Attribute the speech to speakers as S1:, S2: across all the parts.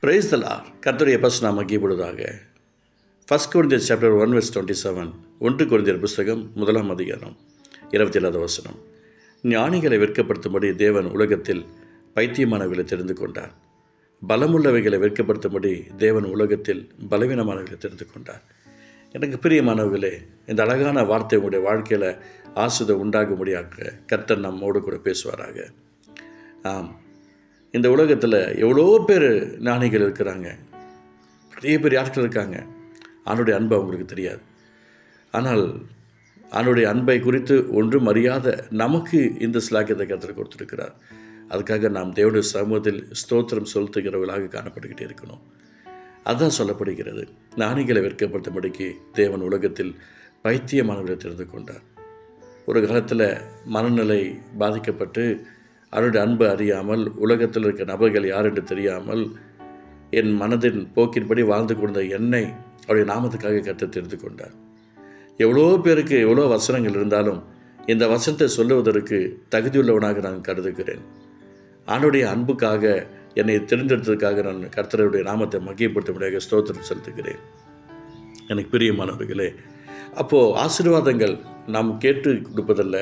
S1: Praise the Lord. கர்த்தருடைய பரிசுத்த மகிமைப்படுவதாக. 1 Corinthians chapter 1 verse 27. 1 கொரிந்தியர் புஸ்தகம் 1 அதிகாரம் 27வது வசனம். ஞானிகளை வெட்கப்படுத்தும்படி தேவன் உலகத்தில் பைத்தியமானவர்களை தெரிந்து கொண்டார். பலமுள்ளவைகளை வெட்கப்படுத்தும்படி தேவன் உலகத்தில் பலவீனமானவர்களை தெரிந்து கொண்டார். எனக்கு பிரியமானவர்களே, இந்த அழகான வார்த்தை உங்களுடைய வாழ்க்கையில் ஆசிர்வாதம் உண்டாகும்படியாக கர்த்தர் நம்மோடு கூட பேசுவாராக. ஆம், இந்த உலகத்தில் எவ்வளோ பேர் ஞானிகள் இருக்கிறாங்க, பெரிய பெரிய ஆட்கள் இருக்காங்க. ஆணுடைய அன்பு அவங்களுக்கு தெரியாது. ஆனால் ஆணுடைய அன்பை குறித்து ஒன்றும் அறியாத நமக்கு இந்த சிலாக்கியத்தை கர்த்தர் கொடுத்துருக்கிறார். அதுக்காக நாம் தேவனுடைய சமூகத்தில் ஸ்தோத்திரம் செலுத்துகிறவர்களாக காணப்பட்டுக்கிட்டே இருக்கணும். அதுதான் சொல்லப்படுகிறது. ஞானிகளை வெட்கப்படுத்தும்படிக்கு தேவன் உலகத்தில் பைத்தியமானவர்களை தெரிந்து கொண்டார். ஒரு காலத்தில் மனநிலை பாதிக்கப்பட்டு அவருடைய அன்பு அறியாமல் உலகத்தில் இருக்க நபர்கள் யார் என்று தெரியாமல் என் மனதின் போக்கின்படி வாழ்ந்து கொண்ட என்னை அவருடைய நாமத்துக்காக கர்த்தர் தெரிந்து கொண்டார். எவ்வளோ பேருக்கு எவ்வளோ வசனங்கள் இருந்தாலும் இந்த வசனத்தை சொல்லுவதற்கு தகுதியுள்ளவனாக நான் கருதுகிறேன். ஆண்டுடைய அன்புக்காக என்னை தெரிந்தெடுத்ததுக்காக நான் கர்த்தருடைய நாமத்தை மகிமைப்படுத்தும்படியாக ஸ்தோத்திரம் செலுத்துகிறேன். எனக்கு பிரியமானவர்களே, அப்போது ஆசீர்வாதங்கள் நாம் கேட்டு கொடுப்பதல்ல,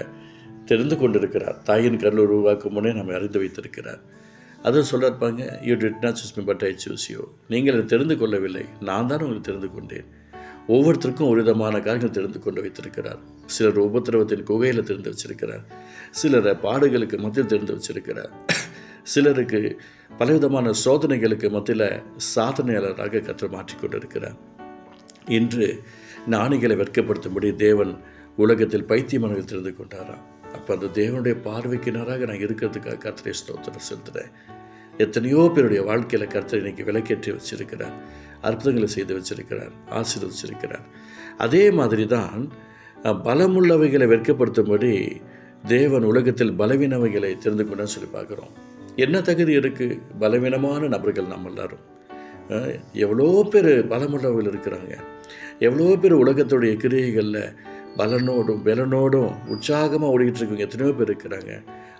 S1: தெரிந்து கொண்டிருக்கிறார். தாயின் கருள் உருவாக்கும் முன்னே நம்மை அறிந்து வைத்திருக்கிறார். அதுவும் சொல்லிருப்பாங்க, you did not choose me but I choose you. நீங்கள் அதை தெரிந்து கொள்ளவில்லை, நான் தான் உங்களுக்கு தெரிந்து கொண்டேன். ஒவ்வொருத்தருக்கும் ஒரு விதமான காரியங்கள் தெரிந்து கொண்டு வைத்திருக்கிறார். சிலர் உபத்திரவத்தின் குகையில் தெரிந்து வச்சிருக்கிறார். சிலரை பாடுகளுக்கு மத்தியில் தெரிந்து வச்சிருக்கிறார். சிலருக்கு பலவிதமான சோதனைகளுக்கு மத்தியில் சாதனையாளராக கற்று மாற்றிக்கொண்டிருக்கிறார். இன்று ஞானிகளை வெட்கப்படுத்தும்படி தேவன் உலகத்தில் பைத்தியமானவர்கள் தெரிந்து கொண்டாராம். அப்போ அந்த தேவனுடைய பார்வைக்கு நேராக நான் இருக்கிறதுக்காக கர்த்தரை ஸ்தோத்திரம் செலுத்துகிறேன். எத்தனையோ பேருடைய வாழ்க்கையில் கர்த்தர் இன்னைக்கு விலக்கேற்றி வச்சிருக்கிறார், அற்புதங்களை செய்து வச்சிருக்கிறார், ஆசீர்வதிச்சிருக்கிறார். அதே மாதிரி தான் பலமுள்ளவைகளை வெட்கப்படுத்தும்படி தேவன் உலகத்தில் பலவீனவைகளை தெரிந்து கொண்டான்னு சொல்லி பார்க்குறோம். என்ன தகுதி இருக்குது? பலவீனமான நபர்கள் நம்ம எல்லாரும். எவ்வளோ பேர் பலமுள்ளவர்கள் இருக்கிறாங்க. எவ்வளோ பேர் உலகத்துடைய கிரியைகளில் பலனோடும் பலனோடும் உற்சாகமாக ஓடிக்கிட்டு இருக்கவங்க எத்தனையோ பேர் இருக்கிறாங்க.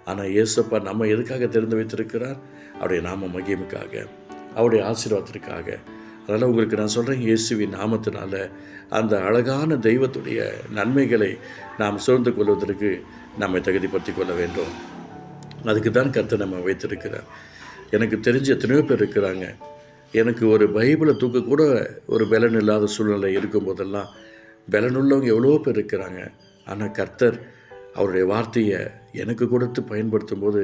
S1: ஆனால் இயேசப்பா நம்ம எதுக்காக தெரிந்து வைத்திருக்கிறார்? அவருடைய நாம மகிமைக்காக, அவருடைய ஆசீர்வாதத்திற்காக. அதனால் உங்களுக்கு நான் சொல்கிறேன், இயேசுவின் நாமத்தினால அந்த அழகான தெய்வத்துடைய நன்மைகளை நாம் சூழ்ந்து கொள்வதற்கு நம்மை தகுதிப்படுத்தி கொள்ள வேண்டும். அதுக்கு தான் கர்த்தர் நம்ம வைத்திருக்கிறார். எனக்கு தெரிஞ்சு எத்தனையோ பேர் இருக்கிறாங்க. எனக்கு ஒரு பைபிளை தூக்க கூட ஒரு பலன் இல்லாத சூழ்நிலை இருக்கும்போதெல்லாம் பலனுள்ளவங்க எவ்வளோ பேர் இருக்கிறாங்க. ஆனால் கர்த்தர் அவருடைய வார்த்தையை எனக்கு கொடுத்து பயன்படுத்தும் போது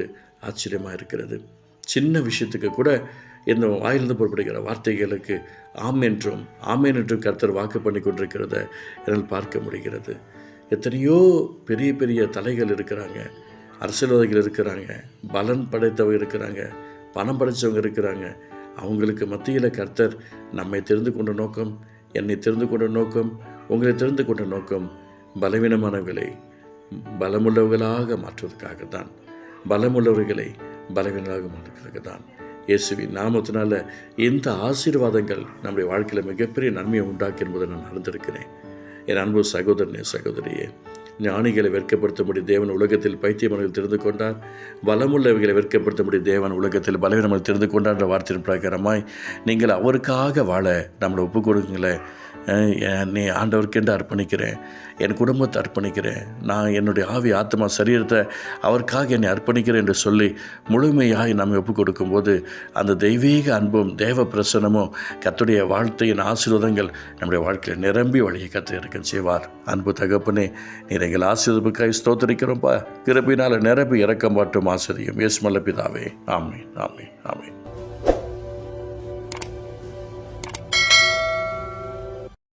S1: ஆச்சரியமாக இருக்கிறது. சின்ன விஷயத்துக்கு கூட இந்த வாயிலிருந்து புறப்படுகிற வார்த்தைகளுக்கு ஆமேன் என்றும் கர்த்தர் வாக்கு பண்ணி கொண்டிருக்கிறத என்னால் பார்க்க முடிகிறது. எத்தனையோ பெரிய பெரிய தலைகள் இருக்கிறாங்க, அரசியல்வாதிகள் இருக்கிறாங்க, பலன் படைத்தவங்க இருக்கிறாங்க, பணம் படைத்தவங்க இருக்கிறாங்க. அவங்களுக்கு மத்தியில் கர்த்தர் நம்மை தெரிந்து கொண்ட நோக்கம், என்னை தெரிந்து கொண்ட நோக்கம், உங்களை தெரிந்து கொண்ட நோக்கம் பலவீனமானவர்களை பலமுள்ளவர்களாக மாற்றுவதற்காகத்தான், பலமுள்ளவர்களை பலவீனமாக மாற்றுவதற்காக தான். இயேசுவின் நாமத்தினால இந்த ஆசீர்வாதங்கள் நம்முடைய வாழ்க்கையில் மிகப்பெரிய நன்மையை உண்டாக்கி என்பதை நான் அறிந்திருக்கிறேன். என் அன்பு சகோதரனே, சகோதரியே, ஞானிகளை வெட்கப்படுத்தும்படி தேவன் உலகத்தில் பைத்தியமானவர்கள் தெரிந்து கொண்டார். பலமுள்ளவைகளை வெட்கப்படுத்தும்படி தேவன் உலகத்தில் பலவீனமாக தெரிந்து கொண்டார் என்ற வார்த்தையின் பிரகாரமாய் நீங்கள் அவருக்காக வாழ நம்மளை ஒப்புக் கொடுங்களேன். நீ ஆண்டவருக்கென்று அர்ப்பணிக்கிறேன், என் குடும்பத்தை அர்ப்பணிக்கிறேன், நான் என்னுடைய ஆவி ஆத்மா சரீரத்தை அவருக்காக என்னை அர்ப்பணிக்கிறேன் என்று சொல்லி முழுமையாய் நம்மை ஒப்புக் கொடுக்கும்போது அந்த தெய்வீக அன்பும் தேவ பிரசனமும் கர்த்தருடைய வாழ்த்தையின் ஆசீர்வாதங்கள் நம்முடைய வாழ்க்கையில் நிரம்பி வழியை கர்த்தர் இருக்க செய்வார். அன்பு தகப்பனே, நீர் எங்கள் ஆசீர்வதிப்புக்காய் ஸ்தோத்திரிக்கிறோம்ப்பா. கிருபையினால் நிரம்பி இறக்கம் பாட்டும் ஆசிரியம் இயேசு நல்ல பிதாவே. ஆமென், ஆமென், ஆமென்.